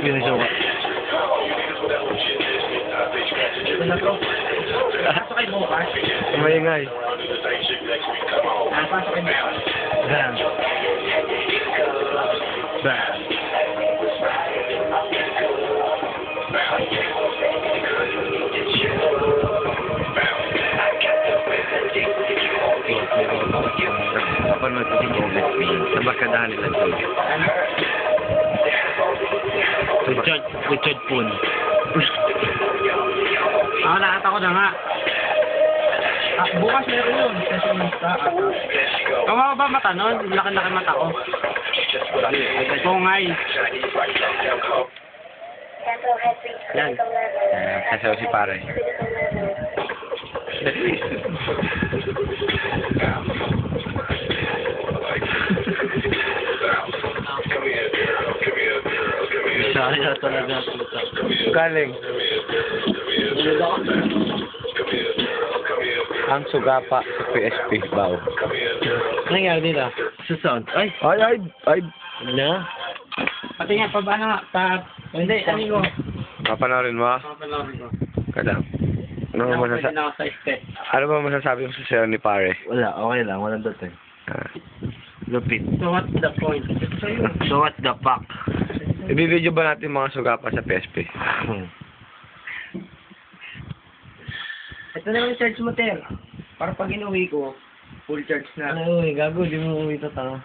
Binisuka. Ito na to. Pasok kayo bukas. Maingay. Pasok kayo bukas. Bam. Bam. Kapanood ko si Gomez Pin. Sa barkadahan nila ito. Richard Poon. Nakata ko na nga. Bukas meron yun. Kawawa ba mata nun? Laki-laki mata ko. Pungay. Yan. Kasaw si pare. Saya talaga. Galing. Ang sugapa sa PSP Bao. Nangyari dito? Sa sound. Ay! Na? Pati nga, paano nga? Hindi, ano ko? Papanoorin mo? Papanoorin ko. Kada. Ano ba Pwede na ako sa step. ano ba masasabi mo sa sayo ni pare? Wala, okay lang. Walang dating. Lupit. So what's the point? Ito sa'yo. So what the fuck? Ibibideo ba natin mga sugapa sa PSP? Ito na lang charge mo, Ter. Para pag inuwi ko, full charge na. Ano, gago, di mo uwi ito tanga.